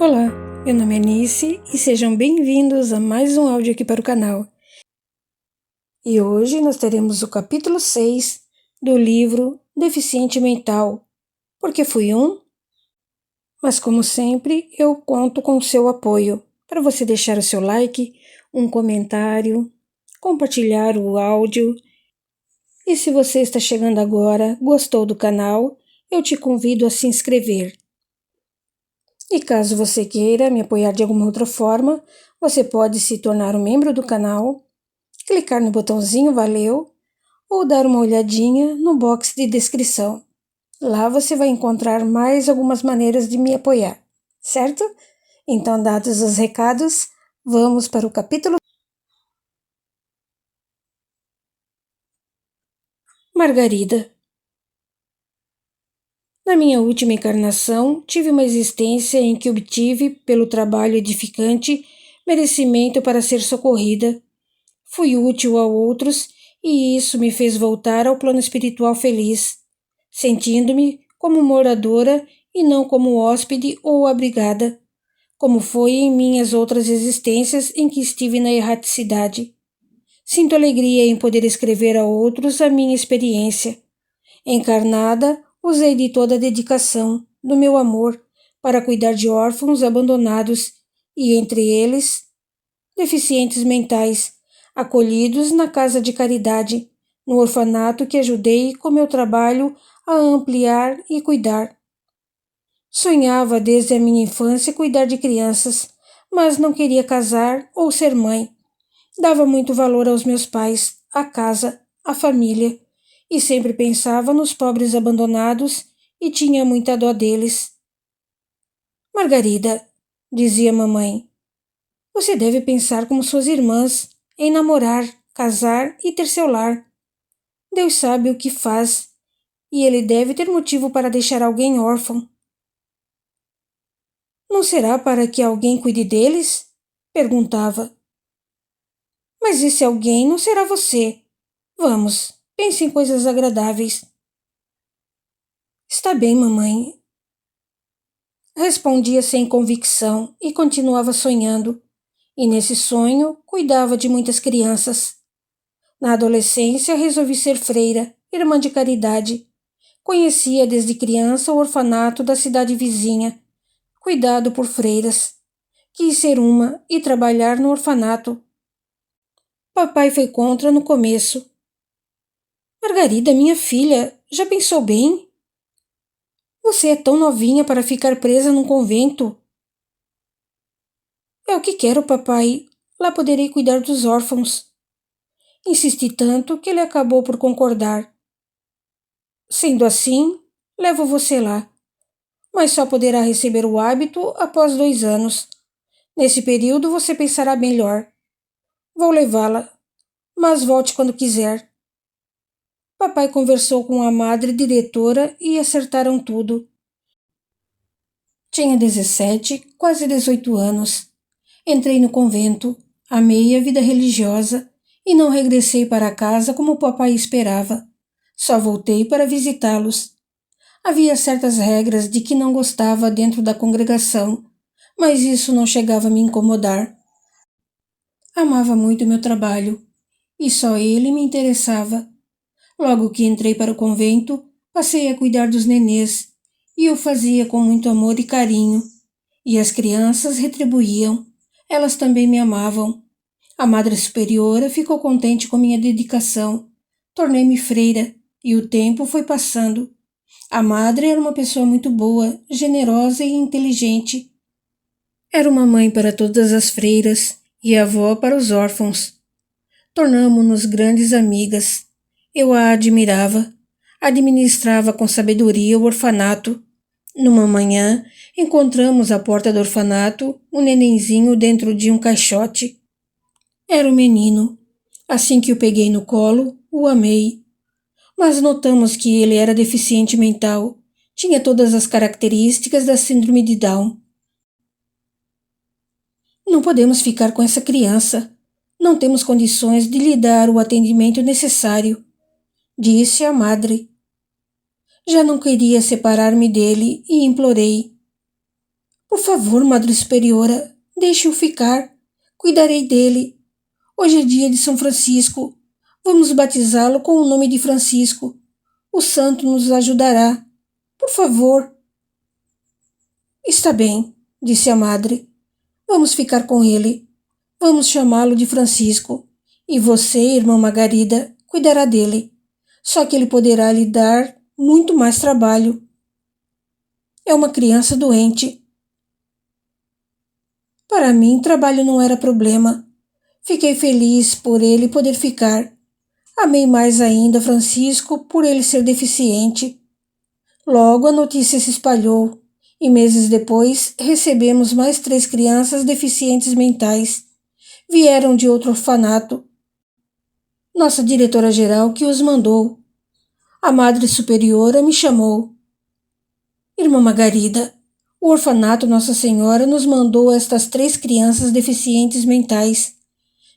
Olá, meu nome é Nice e sejam bem-vindos a mais um áudio aqui para o canal. E hoje nós teremos o capítulo 6 do livro Deficiente Mental, porque fui um. Mas como sempre, eu conto com o seu apoio para você deixar o seu like, um comentário, compartilhar o áudio. E se você está chegando agora, gostou do canal, eu te convido a se inscrever. E caso você queira me apoiar de alguma outra forma, você pode se tornar um membro do canal, clicar no botãozinho Valeu ou dar uma olhadinha no box de descrição. Lá você vai encontrar mais algumas maneiras de me apoiar, certo? Então, dados os recados, vamos para o capítulo. Margarida. Na minha última encarnação, tive uma existência em que obtive, pelo trabalho edificante, merecimento para ser socorrida. Fui útil a outros e isso me fez voltar ao plano espiritual feliz, sentindo-me como moradora e não como hóspede ou abrigada, como foi em minhas outras existências em que estive na erraticidade. Sinto alegria em poder escrever a outros a minha experiência. Encarnada, usei de toda a dedicação, do meu amor, para cuidar de órfãos abandonados e, entre eles, deficientes mentais, acolhidos na casa de caridade, no orfanato que ajudei com meu trabalho a ampliar e cuidar. Sonhava desde a minha infância cuidar de crianças, mas não queria casar ou ser mãe. Dava muito valor aos meus pais, à casa, à família, e sempre pensava nos pobres abandonados e tinha muita dó deles. Margarida, dizia mamãe, você deve pensar como suas irmãs, em namorar, casar e ter seu lar. Deus sabe o que faz, e ele deve ter motivo para deixar alguém órfão. Não será para que alguém cuide deles? Perguntava. Mas esse alguém não será você. Vamos, pense em coisas agradáveis. Está bem, mamãe. Respondia sem convicção e continuava sonhando. E nesse sonho cuidava de muitas crianças. Na adolescência resolvi ser freira, irmã de caridade. Conhecia desde criança o orfanato da cidade vizinha, cuidado por freiras. Quis ser uma e trabalhar no orfanato. Papai foi contra no começo. Margarida, minha filha, já pensou bem? Você é tão novinha para ficar presa num convento. É o que quero, papai. Lá poderei cuidar dos órfãos. Insisti tanto que ele acabou por concordar. Sendo assim, levo você lá. Mas só poderá receber o hábito após 2 anos. Nesse período você pensará melhor. Vou levá-la, mas volte quando quiser. Papai conversou com a madre diretora e acertaram tudo. Tinha 17, quase 18 anos. Entrei no convento, amei a vida religiosa e não regressei para casa como o papai esperava. Só voltei para visitá-los. Havia certas regras de que não gostava dentro da congregação, mas isso não chegava a me incomodar. Amava muito meu trabalho, e só ele me interessava. Logo que entrei para o convento, passei a cuidar dos nenês, e eu fazia com muito amor e carinho. E as crianças retribuíam. Elas também me amavam. A Madre Superiora ficou contente com minha dedicação. Tornei-me freira, e o tempo foi passando. A madre era uma pessoa muito boa, generosa e inteligente. Era uma mãe para todas as freiras e avó para os órfãos. Tornamo-nos grandes amigas. Eu a admirava. Administrava com sabedoria o orfanato. Numa manhã, encontramos à porta do orfanato um nenenzinho dentro de um caixote. Era um menino. Assim que o peguei no colo, o amei. Mas notamos que ele era deficiente mental. Tinha todas as características da síndrome de Down. Não podemos ficar com essa criança. Não temos condições de lhe dar o atendimento necessário, disse a madre. Já não queria separar-me dele e implorei. Por favor, Madre Superiora, deixe-o ficar. Cuidarei dele. Hoje é dia de São Francisco. Vamos batizá-lo com o nome de Francisco. O santo nos ajudará. Por favor. Está bem, disse a madre. Vamos ficar com ele. Vamos chamá-lo de Francisco. E você, irmã Margarida, cuidará dele. Só que ele poderá lhe dar muito mais trabalho. É uma criança doente. Para mim, trabalho não era problema. Fiquei feliz por ele poder ficar. Amei mais ainda Francisco por ele ser deficiente. Logo a notícia se espalhou e meses depois recebemos mais 3 crianças deficientes mentais. Vieram de outro orfanato. Nossa diretora-geral que os mandou. A Madre Superiora me chamou. Irmã Margarida, o orfanato Nossa Senhora nos mandou estas 3 crianças deficientes mentais.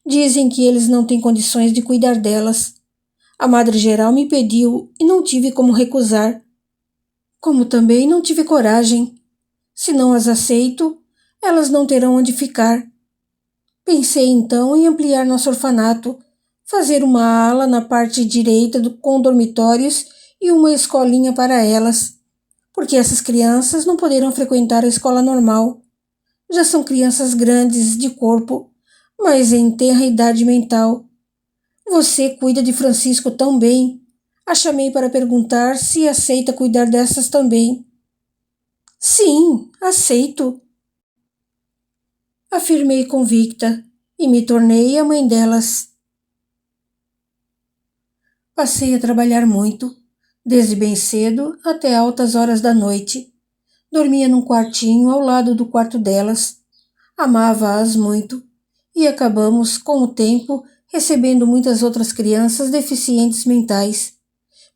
Dizem que eles não têm condições de cuidar delas. A Madre-Geral me pediu e não tive como recusar. Como também não tive coragem. Se não as aceito, elas não terão onde ficar. Pensei então em ampliar nosso orfanato, fazer uma ala na parte direita com dormitórios e uma escolinha para elas, porque essas crianças não poderão frequentar a escola normal. Já são crianças grandes de corpo, mas em tenra idade mental. Você cuida de Francisco tão bem. A chamei para perguntar se aceita cuidar dessas também. Sim, aceito. Afirmei convicta e me tornei a mãe delas. Passei a trabalhar muito, desde bem cedo até altas horas da noite. Dormia num quartinho ao lado do quarto delas. Amava-as muito e acabamos, com o tempo, recebendo muitas outras crianças deficientes mentais.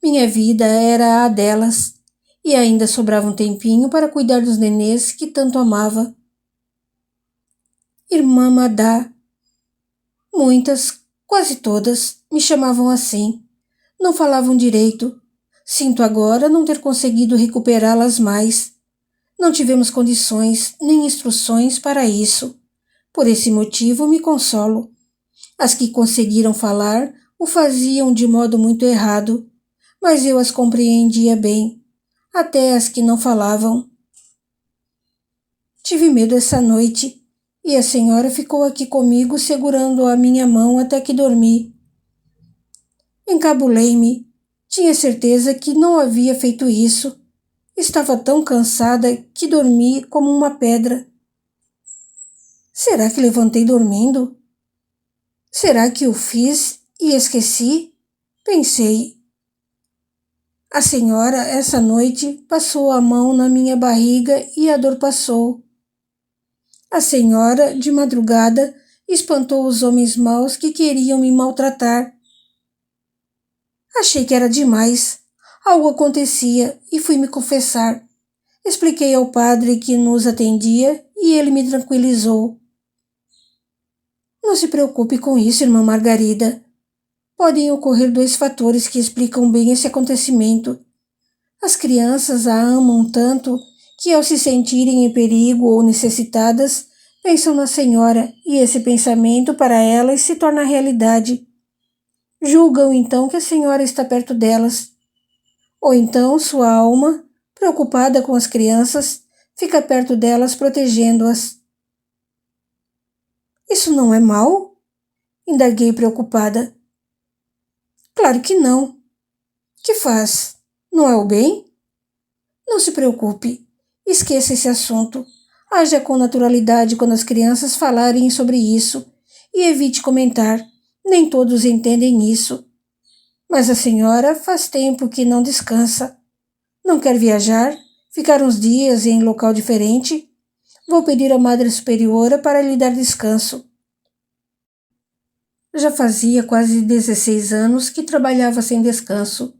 Minha vida era a delas e ainda sobrava um tempinho para cuidar dos nenês que tanto amava. Irmã Madá. Muitas, quase todas, me chamavam assim. Não falavam direito. Sinto agora não ter conseguido recuperá-las mais. Não tivemos condições nem instruções para isso. Por esse motivo me consolo. As que conseguiram falar o faziam de modo muito errado, mas eu as compreendia bem, até as que não falavam. Tive medo essa noite, e a senhora ficou aqui comigo segurando a minha mão até que dormi. Encabulei-me. Tinha certeza que não havia feito isso. Estava tão cansada que dormi como uma pedra. Será que levantei dormindo? Será que o fiz e esqueci? Pensei. A senhora, essa noite, passou a mão na minha barriga e a dor passou. A senhora, de madrugada, espantou os homens maus que queriam me maltratar. Achei que era demais. Algo acontecia e fui me confessar. Expliquei ao padre que nos atendia e ele me tranquilizou. Não se preocupe com isso, irmã Margarida. Podem ocorrer 2 fatores que explicam bem esse acontecimento. As crianças a amam tanto que, ao se sentirem em perigo ou necessitadas, pensam na senhora e esse pensamento para elas se torna realidade. Julgam então que a senhora está perto delas. Ou então sua alma, preocupada com as crianças, fica perto delas protegendo-as. Isso não é mal? Indaguei preocupada. Claro que não. Que faz? Não é o bem? Não se preocupe. Esqueça esse assunto. Haja com naturalidade quando as crianças falarem sobre isso e evite comentar. Nem todos entendem isso. Mas a senhora faz tempo que não descansa. Não quer viajar? Ficar uns dias em local diferente? Vou pedir à Madre Superiora para lhe dar descanso. Já fazia quase 16 anos que trabalhava sem descanso.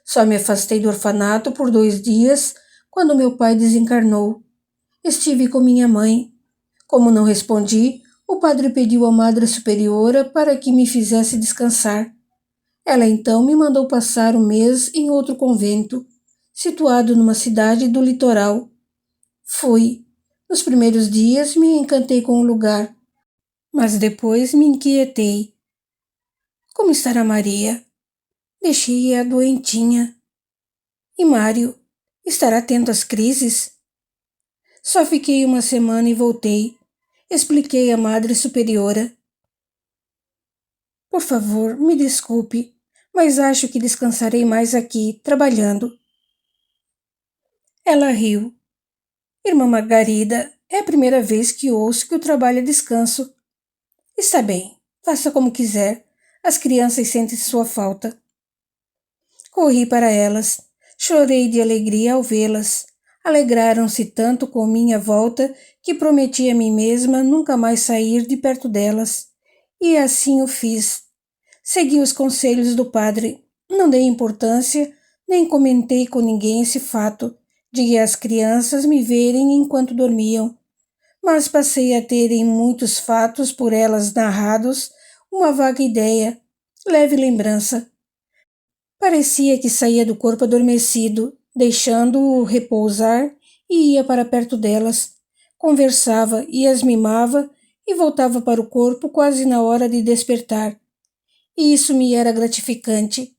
Só me afastei do orfanato por 2 dias, quando meu pai desencarnou. Estive com minha mãe. Como não respondi, o padre pediu à Madre Superiora para que me fizesse descansar. Ela então me mandou passar 1 mês em outro convento, situado numa cidade do litoral. Fui. Nos primeiros dias me encantei com o lugar, mas depois me inquietei. Como estará Maria? Deixei-a doentinha. E Mário? Estará atento às crises? Só fiquei uma semana e voltei. Expliquei à Madre Superiora. Por favor, me desculpe, mas acho que descansarei mais aqui, trabalhando. Ela riu. Irmã Margarida, é a primeira vez que ouço que o trabalho é descanso. Está bem, faça como quiser. As crianças sentem sua falta. Corri para elas. Chorei de alegria ao vê-las. Alegraram-se tanto com minha volta que prometi a mim mesma nunca mais sair de perto delas. E assim o fiz. Segui os conselhos do padre. Não dei importância, nem comentei com ninguém esse fato de as crianças me verem enquanto dormiam. Mas passei a ter em muitos fatos por elas narrados uma vaga ideia, leve lembrança. Parecia que saía do corpo adormecido, deixando-o repousar e ia para perto delas. Conversava e as mimava e voltava para o corpo quase na hora de despertar. E isso me era gratificante.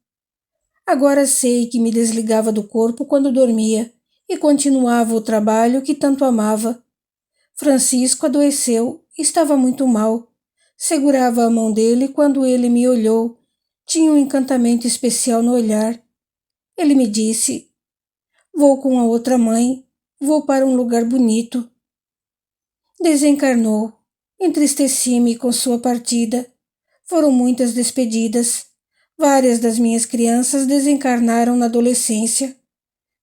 Agora sei que me desligava do corpo quando dormia e continuava o trabalho que tanto amava. Francisco adoeceu, estava muito mal. Segurava a mão dele quando ele me olhou. Tinha um encantamento especial no olhar. Ele me disse: Vou com a outra mãe, vou para um lugar bonito. Desencarnou. Entristeci-me com sua partida. Foram muitas despedidas. Várias das minhas crianças desencarnaram na adolescência.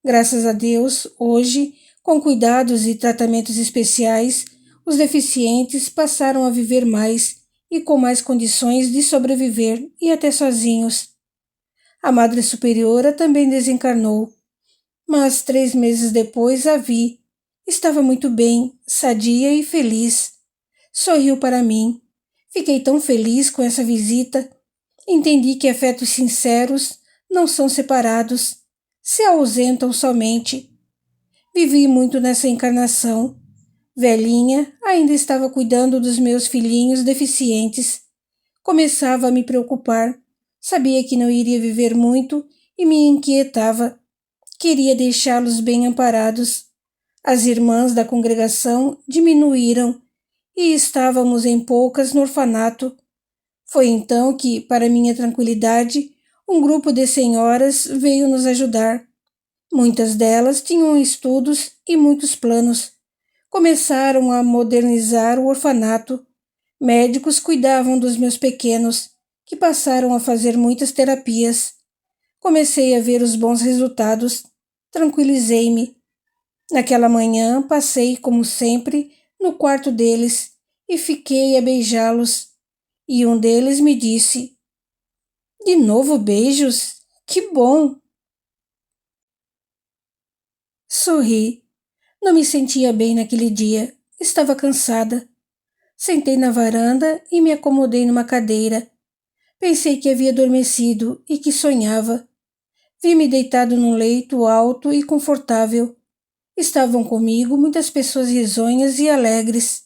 Graças a Deus, hoje, com cuidados e tratamentos especiais, os deficientes passaram a viver mais e com mais condições de sobreviver e até sozinhos. A Madre Superiora também desencarnou, mas 3 meses depois a vi. Estava muito bem, sadia e feliz. Sorriu para mim. Fiquei tão feliz com essa visita. Entendi que afetos sinceros não são separados, se ausentam somente. Vivi muito nessa encarnação. Velhinha, ainda estava cuidando dos meus filhinhos deficientes. Começava a me preocupar. Sabia que não iria viver muito e me inquietava. Queria deixá-los bem amparados. As irmãs da congregação diminuíram e estávamos em poucas no orfanato. Foi então que, para minha tranquilidade, um grupo de senhoras veio nos ajudar. Muitas delas tinham estudos e muitos planos. Começaram a modernizar o orfanato. Médicos cuidavam dos meus pequenos, que passaram a fazer muitas terapias. Comecei a ver os bons resultados. Tranquilizei-me. Naquela manhã passei, como sempre, no quarto deles e fiquei a beijá-los. E um deles me disse: De novo beijos? Que bom! Sorri. Não me sentia bem naquele dia. Estava cansada. Sentei na varanda e me acomodei numa cadeira. Pensei que havia adormecido e que sonhava. Vi-me deitado num leito alto e confortável. Estavam comigo muitas pessoas risonhas e alegres.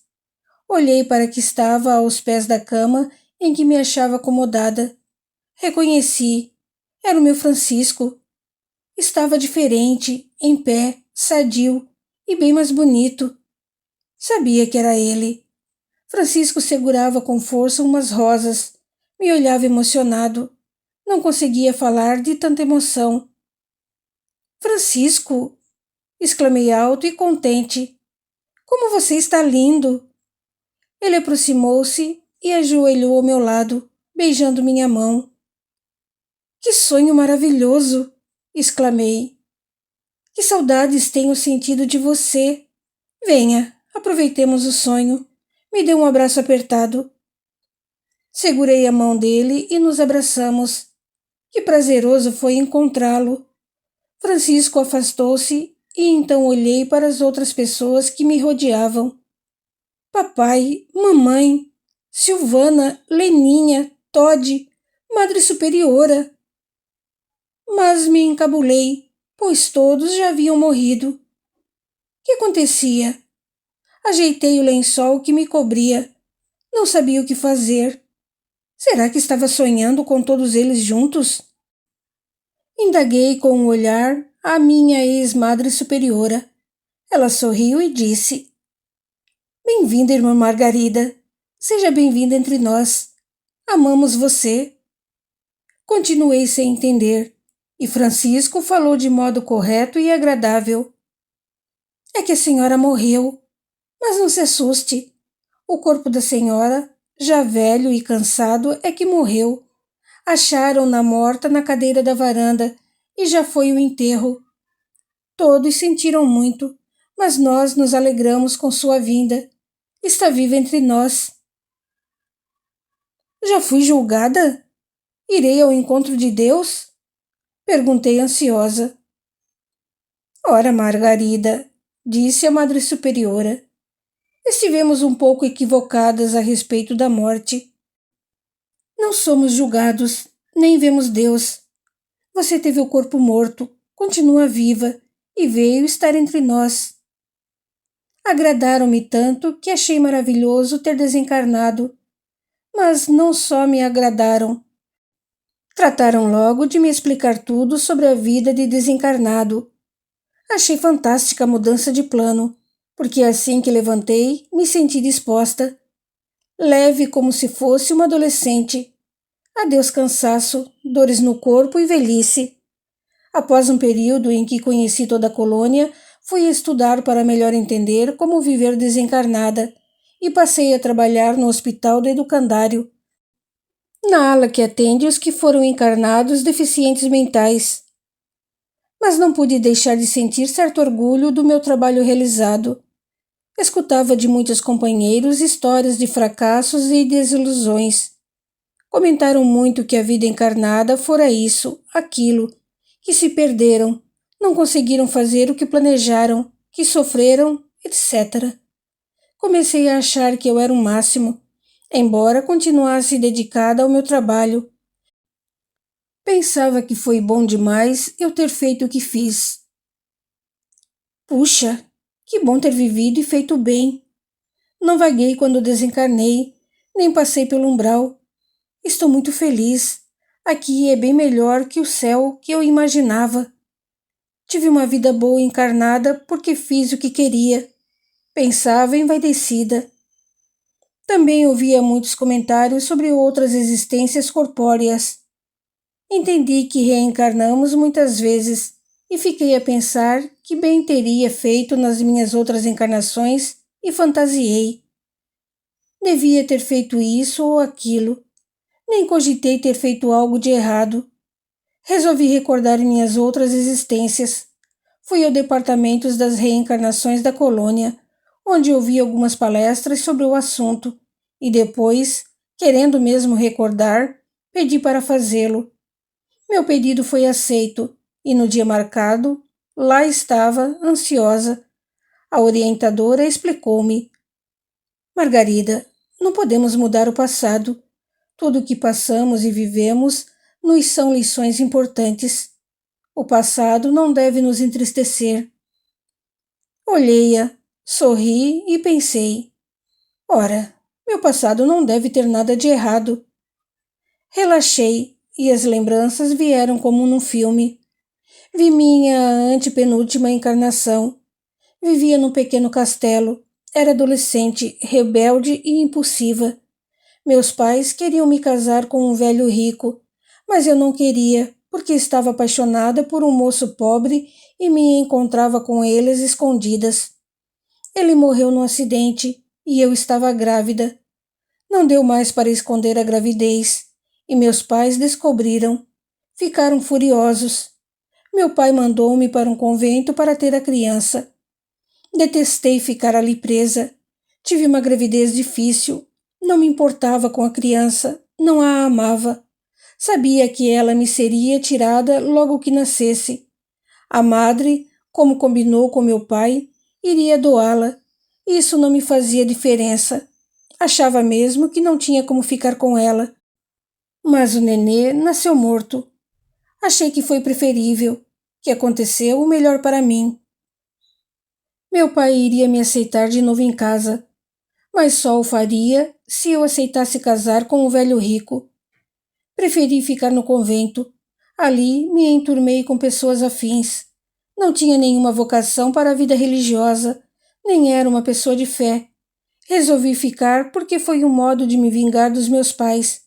Olhei para que estava aos pés da cama em que me achava acomodada. Reconheci. Era o meu Francisco. Estava diferente, em pé, sadio e bem mais bonito. Sabia que era ele. Francisco segurava com força umas rosas. Me olhava emocionado. Não conseguia falar de tanta emoção. Francisco! Exclamei alto e contente. Como você está lindo! Ele aproximou-se e ajoelhou ao meu lado, beijando minha mão. Que sonho maravilhoso! Exclamei. Que saudades tenho sentido de você. Venha, aproveitemos o sonho. Me dê um abraço apertado. Segurei a mão dele e nos abraçamos. Que prazeroso foi encontrá-lo. Francisco afastou-se e então olhei para as outras pessoas que me rodeavam. Papai, mamãe, Silvana, Leninha, Tode, Madre Superiora. Mas me encabulei, pois todos já haviam morrido. O que acontecia? Ajeitei o lençol que me cobria. Não sabia o que fazer. Será que estava sonhando com todos eles juntos? Indaguei com um olhar a minha ex-madre superiora. Ela sorriu e disse: Bem-vinda, irmã Margarida. Seja bem-vinda entre nós. Amamos você. Continuei sem entender, e Francisco falou de modo correto e agradável. É que a senhora morreu, mas não se assuste. O corpo da senhora, já velho e cansado, é que morreu. Acharam-na morta na cadeira da varanda e já foi o enterro. Todos sentiram muito, mas nós nos alegramos com sua vinda. Está viva entre nós. Já fui julgada? Irei ao encontro de Deus? Perguntei ansiosa. Ora, Margarida, disse a Madre Superiora, estivemos um pouco equivocadas a respeito da morte. Não somos julgados, nem vemos Deus. Você teve o corpo morto, continua viva e veio estar entre nós. Agradaram-me tanto que achei maravilhoso ter desencarnado, mas não só me agradaram. Trataram logo de me explicar tudo sobre a vida de desencarnado. Achei fantástica a mudança de plano, porque assim que levantei, me senti disposta, leve como se fosse uma adolescente. Adeus cansaço, dores no corpo e velhice. Após um período em que conheci toda a colônia, fui estudar para melhor entender como viver desencarnada e passei a trabalhar no Hospital do Educandário, na ala que atende os que foram encarnados deficientes mentais. Mas não pude deixar de sentir certo orgulho do meu trabalho realizado. Escutava de muitos companheiros histórias de fracassos e desilusões. Comentaram muito que a vida encarnada fora isso, aquilo, que se perderam, não conseguiram fazer o que planejaram, que sofreram, etc. Comecei a achar que eu era o máximo, embora continuasse dedicada ao meu trabalho. Pensava que foi bom demais eu ter feito o que fiz. Puxa, que bom ter vivido e feito bem. Não vaguei quando desencarnei, nem passei pelo umbral. Estou muito feliz. Aqui é bem melhor que o céu que eu imaginava. Tive uma vida boa encarnada porque fiz o que queria. Pensava envaidecida. Também ouvia muitos comentários sobre outras existências corpóreas. Entendi que reencarnamos muitas vezes e fiquei a pensar que bem teria feito nas minhas outras encarnações e fantasiei. Devia ter feito isso ou aquilo. Nem cogitei ter feito algo de errado. Resolvi recordar minhas outras existências. Fui ao departamento das reencarnações da colônia, onde ouvi algumas palestras sobre o assunto, e depois, querendo mesmo recordar, pedi para fazê-lo. Meu pedido foi aceito, e no dia marcado, lá estava, ansiosa. A orientadora explicou-me. Margarida, não podemos mudar o passado. Tudo o que passamos e vivemos nos são lições importantes. O passado não deve nos entristecer. Olhei-a, sorri e pensei. Ora, meu passado não deve ter nada de errado. Relaxei e as lembranças vieram como num filme. Vi minha antepenúltima encarnação. Vivia num pequeno castelo. Era adolescente, rebelde e impulsiva. Meus pais queriam me casar com um velho rico, mas eu não queria, porque estava apaixonada por um moço pobre e me encontrava com eles escondidas. Ele morreu num acidente e eu estava grávida. Não deu mais para esconder a gravidez, e meus pais descobriram. Ficaram furiosos. Meu pai mandou-me para um convento para ter a criança. Detestei ficar ali presa. Tive uma gravidez difícil. Não me importava com a criança, não a amava. Sabia que ela me seria tirada logo que nascesse. A madre, como combinou com meu pai, iria doá-la. Isso não me fazia diferença. Achava mesmo que não tinha como ficar com ela. Mas o nenê nasceu morto. Achei que foi preferível, que aconteceu o melhor para mim. Meu pai iria me aceitar de novo em casa, mas só o faria se eu aceitasse casar com o velho rico. Preferi ficar no convento. Ali me enturmei com pessoas afins. Não tinha nenhuma vocação para a vida religiosa, nem era uma pessoa de fé. Resolvi ficar porque foi um modo de me vingar dos meus pais.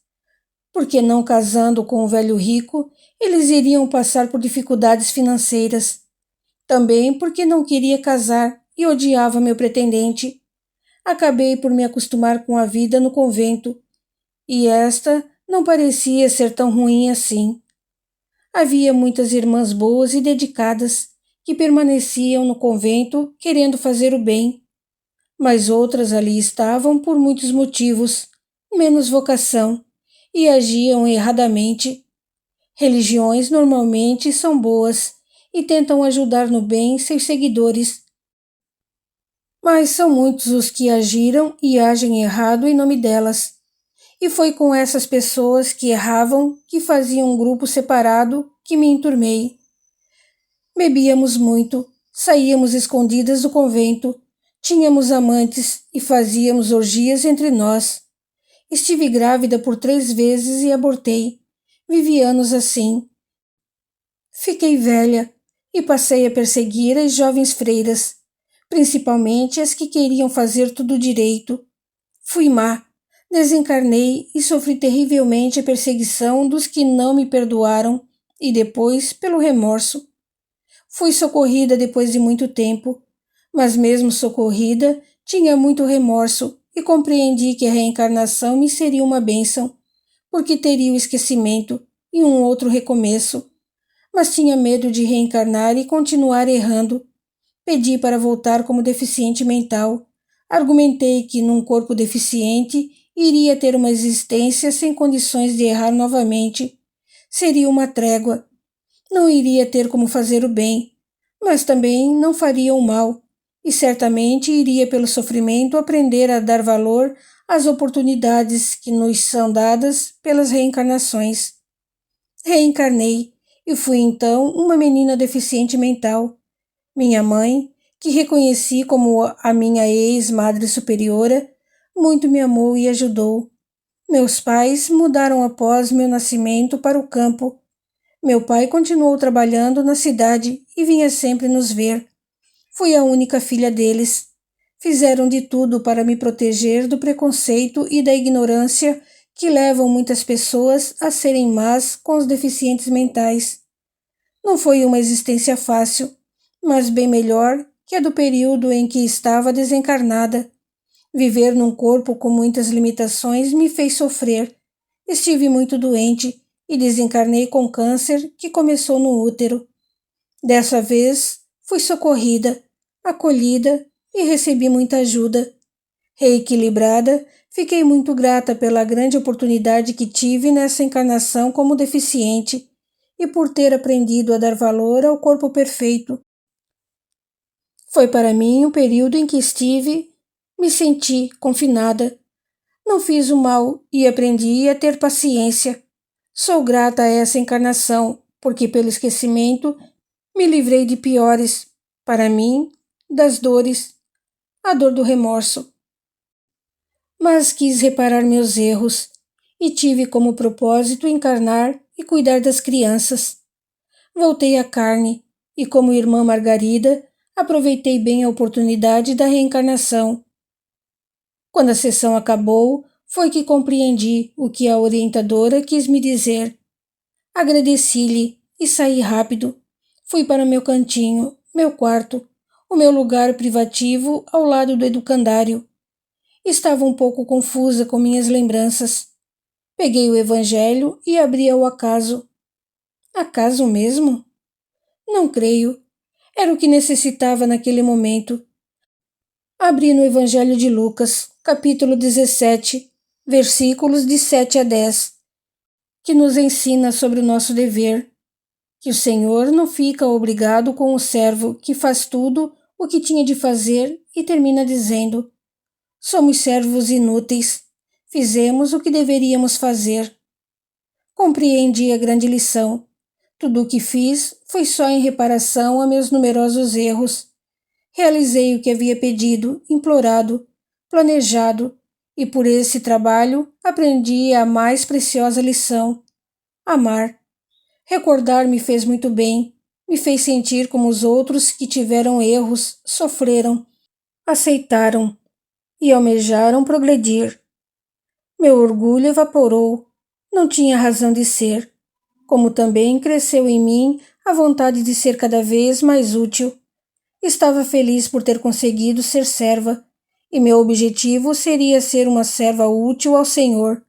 Porque não casando com o velho rico, eles iriam passar por dificuldades financeiras. Também porque não queria casar e odiava meu pretendente. Acabei por me acostumar com a vida no convento, e esta não parecia ser tão ruim assim. Havia muitas irmãs boas e dedicadas que permaneciam no convento querendo fazer o bem, mas outras ali estavam por muitos motivos, menos vocação, e agiam erradamente. Religiões normalmente são boas e tentam ajudar no bem seus seguidores, mas são muitos os que agiram e agem errado em nome delas. E foi com essas pessoas que erravam que faziam um grupo separado que me enturmei. Bebíamos muito, saíamos escondidas do convento, tínhamos amantes e fazíamos orgias entre nós. Estive grávida por 3 vezes e abortei. Vivi anos assim. Fiquei velha e passei a perseguir as jovens freiras, principalmente as que queriam fazer tudo direito. Fui má, desencarnei e sofri terrivelmente a perseguição dos que não me perdoaram e depois pelo remorso. Fui socorrida depois de muito tempo, mas mesmo socorrida, tinha muito remorso e compreendi que a reencarnação me seria uma bênção, porque teria o esquecimento e um outro recomeço. Mas tinha medo de reencarnar e continuar errando. Pedi para voltar como deficiente mental. Argumentei que num corpo deficiente iria ter uma existência sem condições de errar novamente. Seria uma trégua. Não iria ter como fazer o bem, mas também não faria o mal, e certamente iria pelo sofrimento aprender a dar valor às oportunidades que nos são dadas pelas reencarnações. Reencarnei e fui então uma menina deficiente mental. Minha mãe, que reconheci como a minha ex-madre superiora, muito me amou e ajudou. Meus pais mudaram após meu nascimento para o campo. Meu pai continuou trabalhando na cidade e vinha sempre nos ver. Fui a única filha deles. Fizeram de tudo para me proteger do preconceito e da ignorância que levam muitas pessoas a serem más com os deficientes mentais. Não foi uma existência fácil, mas bem melhor que a do período em que estava desencarnada. Viver num corpo com muitas limitações me fez sofrer. Estive muito doente e desencarnei com câncer que começou no útero. Dessa vez, fui socorrida, acolhida e recebi muita ajuda. Reequilibrada, fiquei muito grata pela grande oportunidade que tive nessa encarnação como deficiente e por ter aprendido a dar valor ao corpo perfeito. Foi para mim um período em que me senti confinada. Não fiz o mal e aprendi a ter paciência. Sou grata a essa encarnação, porque pelo esquecimento me livrei de piores, para mim, das dores, a dor do remorso. Mas quis reparar meus erros e tive como propósito encarnar e cuidar das crianças. Voltei à carne e, como irmã Margarida, aproveitei bem a oportunidade da reencarnação. Quando a sessão acabou, foi que compreendi o que a orientadora quis me dizer. Agradeci-lhe e saí rápido. Fui para meu cantinho, meu quarto, o meu lugar privativo ao lado do educandário. Estava um pouco confusa com minhas lembranças. Peguei o evangelho e abri ao acaso. Acaso mesmo? Não creio. Era o que necessitava naquele momento. Abri no Evangelho de Lucas, capítulo 17, versículos de 7 a 10, que nos ensina sobre o nosso dever, que o Senhor não fica obrigado com o servo que faz tudo o que tinha de fazer e termina dizendo: somos servos inúteis, fizemos o que deveríamos fazer. Compreendi a grande lição. Tudo o que fiz foi só em reparação a meus numerosos erros. Realizei o que havia pedido, implorado, planejado, e por esse trabalho aprendi a mais preciosa lição: amar. Recordar me fez muito bem, me fez sentir como os outros que tiveram erros, sofreram, aceitaram e almejaram progredir. Meu orgulho evaporou, não tinha razão de ser, como também cresceu em mim a vontade de ser cada vez mais útil. Estava feliz por ter conseguido ser serva, e meu objetivo seria ser uma serva útil ao Senhor.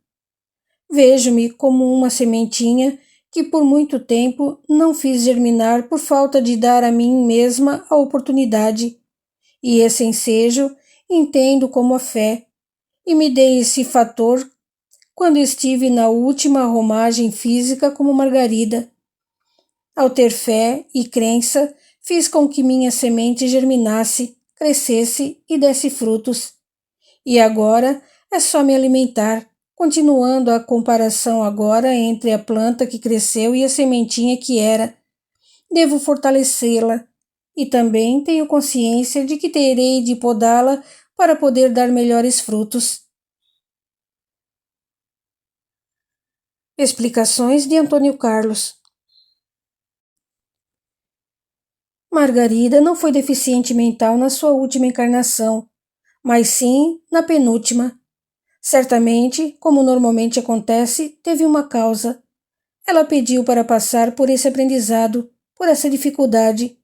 Vejo-me como uma sementinha que por muito tempo não fiz germinar por falta de dar a mim mesma a oportunidade. E esse ensejo entendo como a fé, e me dei esse fator quando estive na última romagem física como Margarida. Ao ter fé e crença, fiz com que minha semente germinasse, crescesse e desse frutos. E agora é só me alimentar, continuando a comparação agora entre a planta que cresceu e a sementinha que era. Devo fortalecê-la, e também tenho consciência de que terei de podá-la para poder dar melhores frutos. Explicações de Antônio Carlos. Margarida não foi deficiente mental na sua última encarnação, mas sim na penúltima. Certamente, como normalmente acontece, teve uma causa. Ela pediu para passar por esse aprendizado, por essa dificuldade.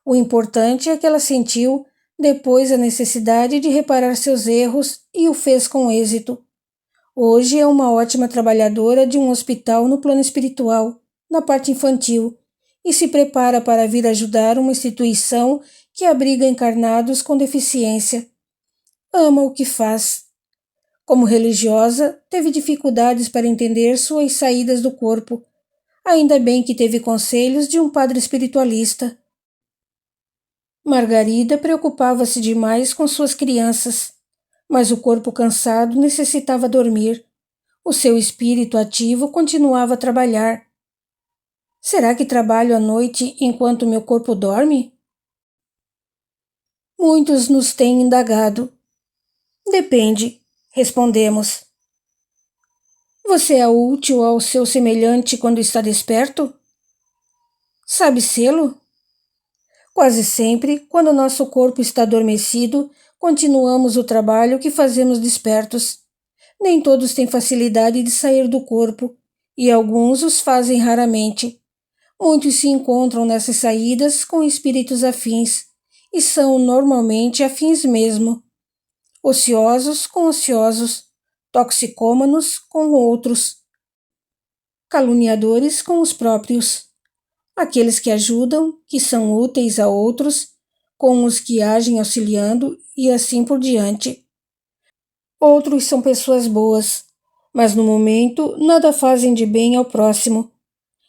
O importante é que ela sentiu depois a necessidade de reparar seus erros e o fez com êxito. Hoje é uma ótima trabalhadora de um hospital no plano espiritual, na parte infantil, e se prepara para vir ajudar uma instituição que abriga encarnados com deficiência. Ama o que faz. Como religiosa, teve dificuldades para entender suas saídas do corpo. Ainda bem que teve conselhos de um padre espiritualista. Margarida preocupava-se demais com suas crianças, mas o corpo cansado necessitava dormir. O seu espírito ativo continuava a trabalhar. Será que trabalho à noite enquanto meu corpo dorme? Muitos nos têm indagado. Depende, respondemos. Você é útil ao seu semelhante quando está desperto? Sabe sê-lo? Quase sempre, quando nosso corpo está adormecido, continuamos o trabalho que fazemos despertos. Nem todos têm facilidade de sair do corpo, e alguns os fazem raramente. Muitos se encontram nessas saídas com espíritos afins, e são normalmente afins mesmo. Ociosos com ociosos, toxicômanos com outros, caluniadores com os próprios, aqueles que ajudam, que são úteis a outros, com os que agem auxiliando e assim por diante. Outros são pessoas boas, mas no momento nada fazem de bem ao próximo.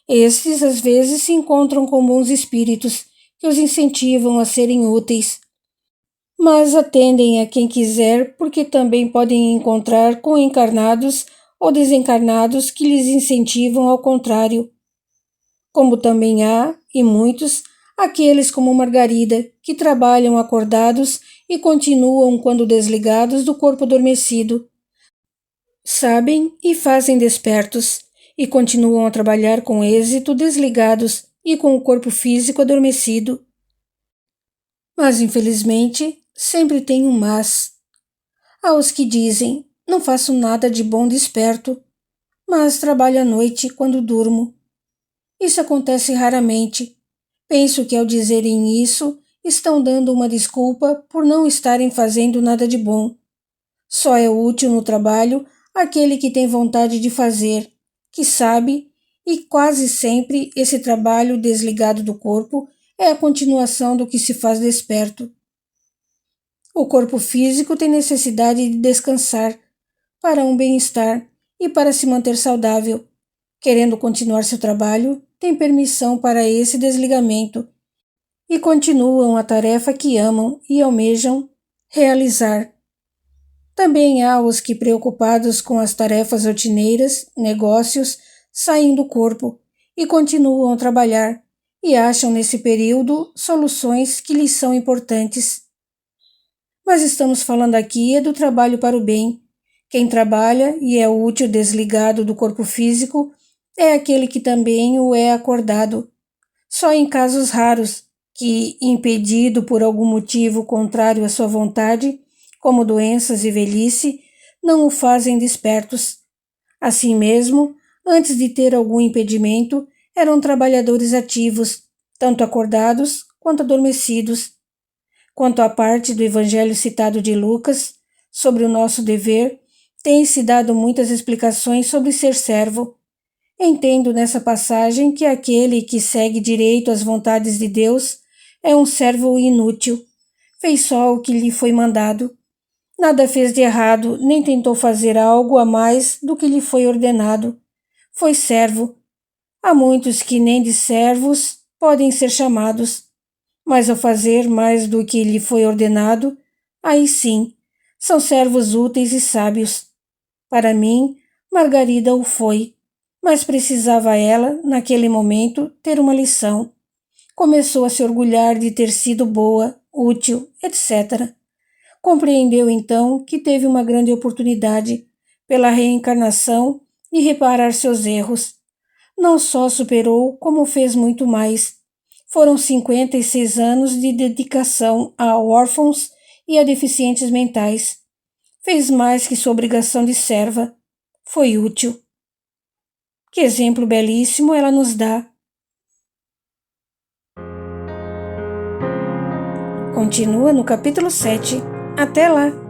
Estes às vezes se encontram com bons espíritos que os incentivam a serem úteis, mas atendem a quem quiser porque também podem encontrar com encarnados ou desencarnados que lhes incentivam ao contrário. Como também há, e muitos, aqueles como Margarida, que trabalham acordados e continuam quando desligados do corpo adormecido. Sabem e fazem despertos, e continuam a trabalhar com êxito desligados e com o corpo físico adormecido. Mas, infelizmente, sempre tem um mas. Há os que dizem, não faço nada de bom desperto, mas trabalho à noite quando durmo. Isso acontece raramente. Penso que ao dizerem isso, estão dando uma desculpa por não estarem fazendo nada de bom. Só é útil no trabalho aquele que tem vontade de fazer, que sabe, e quase sempre esse trabalho desligado do corpo é a continuação do que se faz desperto. O corpo físico tem necessidade de descansar para um bem-estar e para se manter saudável. Querendo continuar seu trabalho, tem permissão para esse desligamento e continuam a tarefa que amam e almejam realizar. Também há os que, preocupados com as tarefas rotineiras, negócios, saem do corpo e continuam a trabalhar, e acham nesse período soluções que lhes são importantes. Mas estamos falando aqui do trabalho para o bem. Quem trabalha e é útil desligado do corpo físico é aquele que também o é acordado. Só em casos raros, que, impedido por algum motivo contrário à sua vontade, como doenças e velhice, não o fazem despertos. Assim mesmo, antes de ter algum impedimento, eram trabalhadores ativos, tanto acordados quanto adormecidos. Quanto à parte do evangelho citado de Lucas, sobre o nosso dever, tem-se dado muitas explicações sobre ser servo. Entendo nessa passagem que aquele que segue direito às vontades de Deus é um servo inútil. Fez só o que lhe foi mandado. Nada fez de errado, nem tentou fazer algo a mais do que lhe foi ordenado. Foi servo. Há muitos que nem de servos podem ser chamados, mas ao fazer mais do que lhe foi ordenado, aí sim, são servos úteis e sábios. Para mim, Margarida o foi, mas precisava ela, naquele momento, ter uma lição. Começou a se orgulhar de ter sido boa, útil, etc. Compreendeu então que teve uma grande oportunidade, pela reencarnação, de reparar seus erros. Não só superou, como fez muito mais. Foram 56 anos de dedicação a órfãos e a deficientes mentais. Fez mais que sua obrigação de serva. Foi útil. Que exemplo belíssimo ela nos dá. Continua no capítulo 7. Até lá!